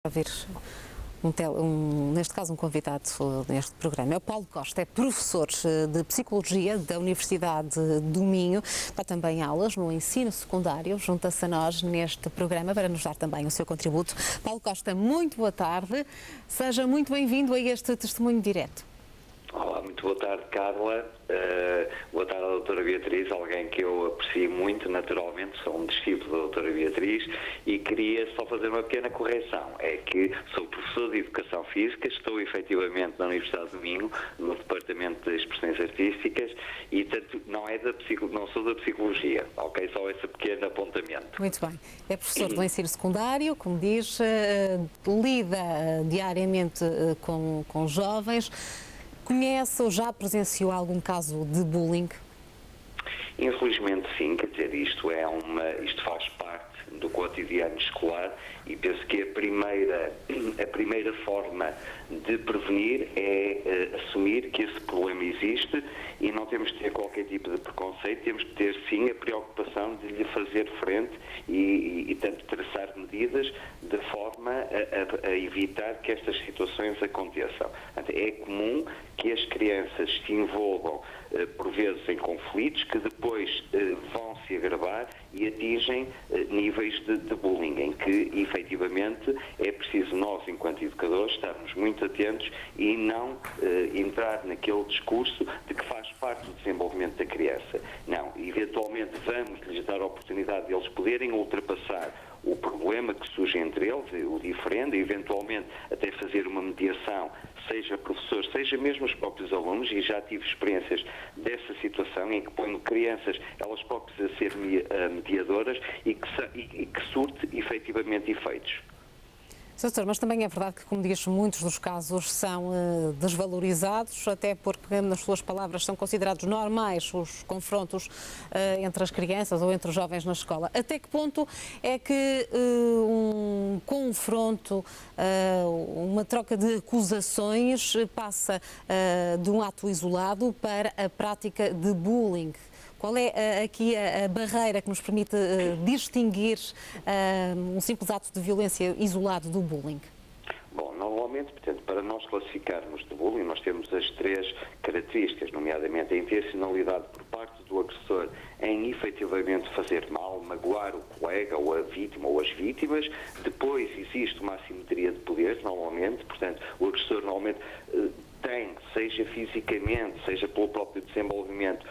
Ouvir neste caso um convidado neste programa. É o Paulo Costa, é professor de Psicologia da Universidade do Minho, dá também aulas no ensino secundário, junta-se a nós neste programa para nos dar também o seu contributo. Paulo Costa, muito boa tarde, seja muito bem-vindo a este testemunho direto. Olá, muito boa tarde, Carla. Boa tarde à doutora Beatriz, alguém que eu aprecio muito, naturalmente, sou um discípulo da doutora Beatriz e queria só fazer uma pequena correção. É que sou professor de Educação Física, estou efetivamente na Universidade do Minho, no Departamento de Expressões Artísticas e, tanto, não sou da Psicologia, ok? Só esse pequeno apontamento. Muito bem. É professor do ensino secundário, como diz, lida diariamente com jovens. Conhece ou já presenciou algum caso de bullying? Infelizmente sim, quer dizer, isto faz parte do cotidiano escolar e penso que a primeira forma de prevenir é assumir que esse problema existe e não temos de ter qualquer tipo de preconceito, temos de ter sim a preocupação de lhe fazer frente e tanto traçar medidas de forma a evitar que estas situações aconteçam. É comum que as crianças se envolvam por vezes em conflitos que depois vão se agravar e atingem níveis de bullying, em que efetivamente é preciso nós, enquanto educadores, estarmos muito atentos e não entrar naquele discurso de que faz parte do desenvolvimento da criança. Não, eventualmente vamos lhes dar a oportunidade de eles poderem ultrapassar o problema que surge entre eles, o diferente, eventualmente até fazer uma mediação, seja professores, seja mesmo os próprios alunos, e já tive experiências dessa situação em que ponho crianças, elas próprias a ser mediadoras e que surte efetivamente efeitos. Doutor, mas também é verdade que, como diz, muitos dos casos são desvalorizados, até porque, nas suas palavras, são considerados normais os confrontos entre as crianças ou entre os jovens na escola. Até que ponto é que um confronto, uma troca de acusações passa de um ato isolado para a prática de bullying? Qual é aqui a barreira que nos permite distinguir um simples ato de violência isolado do bullying? Bom, normalmente, portanto, para nós classificarmos de bullying, nós temos as três características, nomeadamente a intencionalidade por parte do agressor em efetivamente fazer mal, magoar o colega ou a vítima ou as vítimas. Depois existe uma assimetria de poderes, normalmente, portanto, o agressor normalmente tem, seja fisicamente, seja pelo próprio desenvolvimento,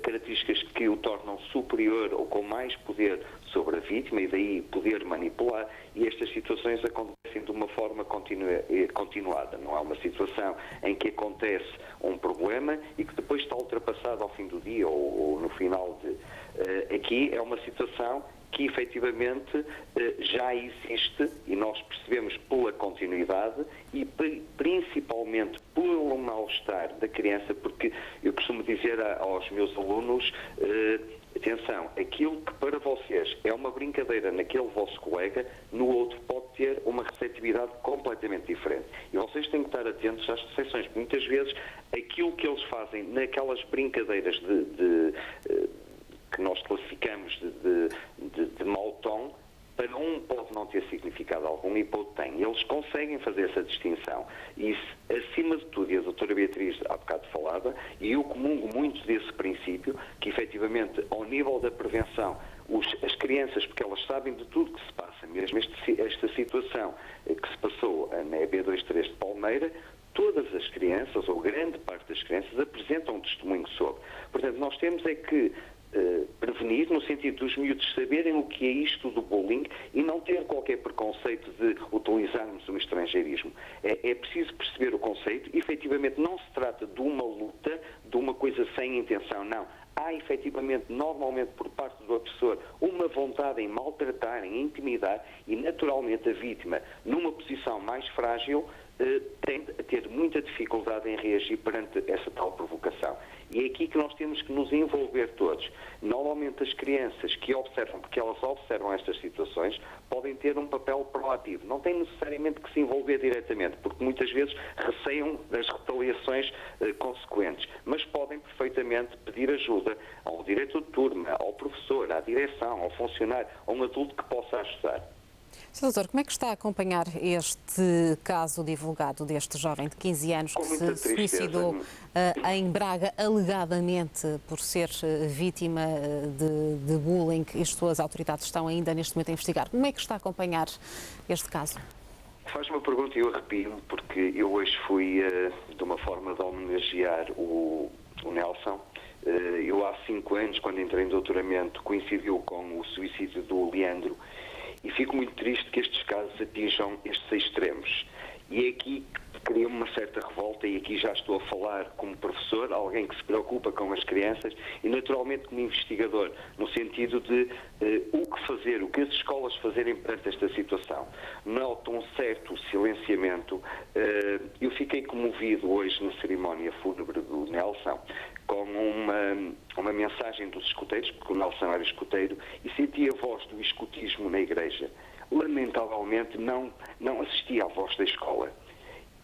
características que o tornam superior ou com mais poder sobre a vítima e daí poder manipular, e estas situações acontecem de uma forma continuada. Não é uma situação em que acontece um problema e que depois está ultrapassado ao fim do dia ou no final de... Aqui é uma situação que efetivamente já existe e nós percebemos pela continuidade e principalmente pelo mal-estar da criança, porque eu costumo dizer aos meus alunos, atenção, aquilo que para vocês é uma brincadeira naquele vosso colega, no outro pode ter uma receptividade completamente diferente. E vocês têm que estar atentos às exceções, porque muitas vezes aquilo que eles fazem naquelas brincadeiras que nós classificamos de mau tom, para um pode não ter significado algum e para outro tem. Eles conseguem fazer essa distinção. E, acima de tudo, e a doutora Beatriz há bocado falava, e eu comungo muito desse princípio, que efetivamente, ao nível da prevenção, as crianças, porque elas sabem de tudo que se passa, mesmo esta situação que se passou na EB23 de Palmeira, todas as crianças, ou grande parte das crianças, apresentam um testemunho sobre. Portanto, nós temos é que prevenir, no sentido dos miúdos saberem o que é isto do bullying e não ter qualquer preconceito de utilizarmos o estrangeirismo. É preciso perceber o conceito. Efetivamente não se trata de uma luta, de uma coisa sem intenção, não. Há efetivamente, normalmente por parte do agressor, uma vontade em maltratar, em intimidar, e naturalmente a vítima, numa posição mais frágil, tende a ter muita dificuldade em reagir perante essa tal provocação. E é aqui que nós temos que nos envolver todos. Normalmente as crianças que observam, porque elas observam estas situações, podem ter um papel proativo. Não têm necessariamente que se envolver diretamente, porque muitas vezes receiam das retaliações consequentes. Mas podem perfeitamente pedir ajuda ao diretor de turma, ao professor, à direção, ao funcionário, a um adulto que possa ajudar. Sr. Doutor, como é que está a acompanhar este caso divulgado deste jovem de 15 anos que se suicidou em Braga, alegadamente por ser vítima de bullying, e as suas autoridades estão ainda neste momento a investigar? Como é que está a acompanhar este caso? Faz uma pergunta e eu arrepio-me, porque eu hoje fui de uma forma de homenagear o Nelson. Eu há 5 anos, quando entrei em doutoramento, coincidiu com o suicídio do Leandro, e fico muito triste que estes casos atinjam estes extremos. E é aqui que cria uma certa revolta, e aqui já estou a falar como professor, alguém que se preocupa com as crianças, e naturalmente como investigador, no sentido de o que fazer, o que as escolas fazerem perante esta situação. Noto um certo silenciamento. Eu fiquei comovido hoje na cerimónia fúnebre do Nelson, com uma mensagem dos escuteiros, porque o Nelson era escuteiro, e senti a voz do escutismo na igreja. Lamentavelmente não assisti à voz da escola.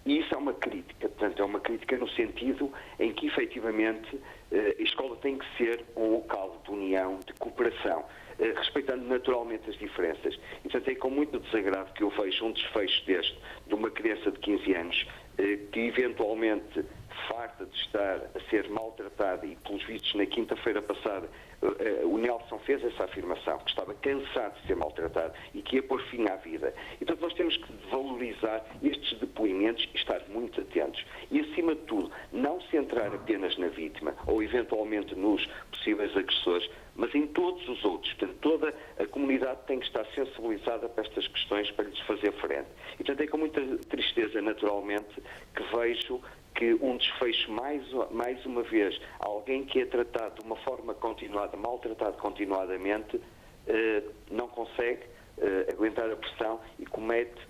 E isso é uma crítica, portanto é uma crítica no sentido em que efetivamente a escola tem que ser um local de união, de cooperação, respeitando naturalmente as diferenças. E portanto é com muito desagrado que eu vejo um desfecho deste, de uma criança de 15 anos, que eventualmente farta de estar a ser maltratada, e pelos vistos na quinta-feira passada o Nelson fez essa afirmação, que estava cansado de ser maltratado e que ia pôr fim à vida. Então nós temos que valorizar estes depoimentos e estar muito atentos. E acima de tudo, não centrar apenas na vítima ou eventualmente nos possíveis agressores, mas em todos os outros. Portanto, toda a comunidade tem que estar sensibilizada para estas questões, para lhes fazer frente. E portanto é com muita tristeza, naturalmente, que vejo que um desfecho, mais uma vez, alguém que é tratado de uma forma continuada, maltratado continuadamente, não consegue aguentar a pressão e comete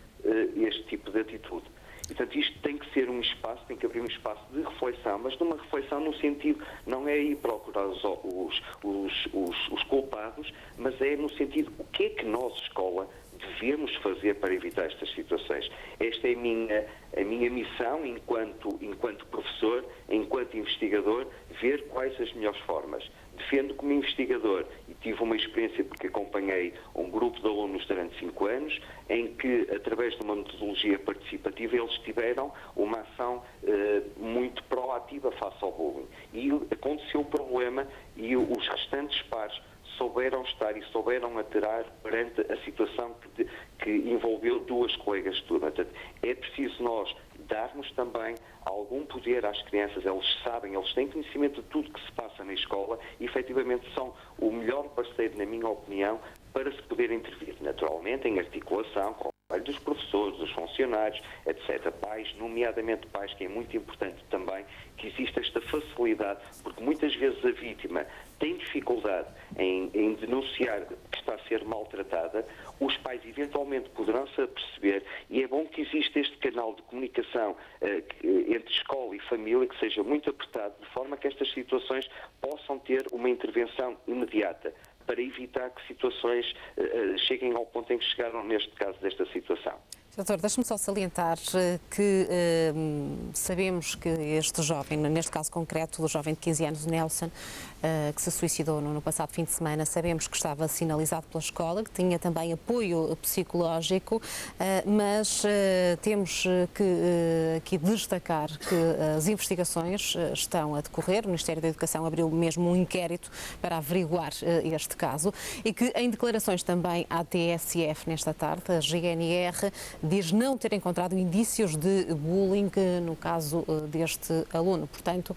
este tipo de atitude. E, portanto, isto tem que ser um espaço, tem que abrir um espaço de reflexão, mas de uma reflexão no sentido, não é ir procurar os culpados, mas é no sentido, o que é que nós, escola, devemos fazer para evitar estas situações. Esta é a minha missão enquanto professor, enquanto investigador, ver quais as melhores formas. Defendo como investigador, e tive uma experiência porque acompanhei um grupo de alunos durante 5 anos, em que, através de uma metodologia participativa, eles tiveram uma ação muito proativa face ao bullying. E aconteceu o problema e os restantes pares souberam estar e souberam atuar perante a situação que envolveu 2 colegas de turma. Portanto, é preciso nós darmos também algum poder às crianças. Eles sabem, eles têm conhecimento de tudo que se passa na escola e, efetivamente, são o melhor parceiro, na minha opinião, para se poder intervir, naturalmente, em articulação com dos professores, dos funcionários, etc. Pais, nomeadamente pais, que é muito importante também que exista esta facilidade, porque muitas vezes a vítima tem dificuldade em denunciar que está a ser maltratada. Os pais eventualmente poderão-se aperceber, e é bom que exista este canal de comunicação entre escola e família que seja muito apertado, de forma que estas situações possam ter uma intervenção imediata, para evitar que situações cheguem ao ponto em que chegaram, neste caso, desta situação. Doutor, deixe-me só salientar que sabemos que este jovem, neste caso concreto, do jovem de 15 anos, Nelson, que se suicidou no passado fim de semana, sabemos que estava sinalizado pela escola, que tinha também apoio psicológico, mas temos que aqui destacar que as investigações estão a decorrer. O Ministério da Educação abriu mesmo um inquérito para averiguar este caso, e que em declarações também à TSF nesta tarde, a GNR diz não ter encontrado indícios de bullying no caso deste aluno. Portanto,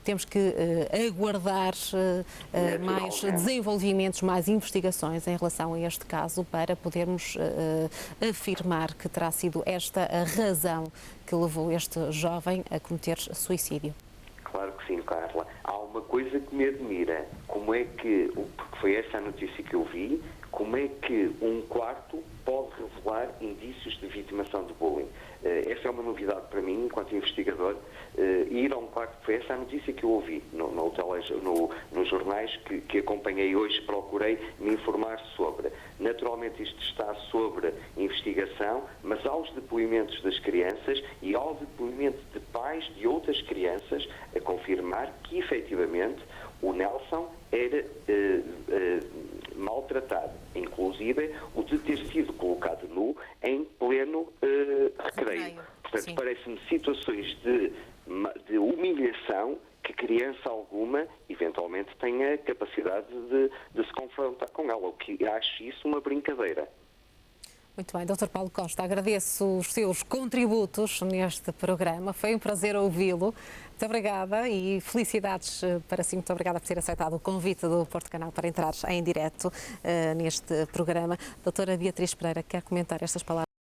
temos que aguardar mais desenvolvimentos, mais investigações em relação a este caso, para podermos afirmar que terá sido esta a razão que levou este jovem a cometer suicídio. Claro que sim, Carla. Há uma coisa que me admira, como é que, porque foi essa a notícia que eu vi, como é que um quarto pode revelar indícios de vitimação de bullying. Essa é uma novidade para mim, enquanto investigador. Ir a um quarto, foi essa a notícia que eu ouvi nos jornais que acompanhei hoje, procurei me informar sobre. Naturalmente isto está sobre investigação, mas aos depoimentos das crianças e ao depoimento de pais de outras crianças a confirmar que efetivamente o Nelson era maltratado, inclusive o de ter sido colocado nu em pleno recreio. Portanto, Sim. parece-me situações de humilhação que criança alguma, eventualmente, tenha capacidade de se confrontar com ela, o que acho isso uma brincadeira. Muito bem, Dr. Paulo Costa, agradeço os seus contributos neste programa. Foi um prazer ouvi-lo. Muito obrigada e felicidades para si. Muito obrigada por ter aceitado o convite do Porto Canal para entrar em direto neste programa. Doutora Beatriz Pereira, quer comentar estas palavras?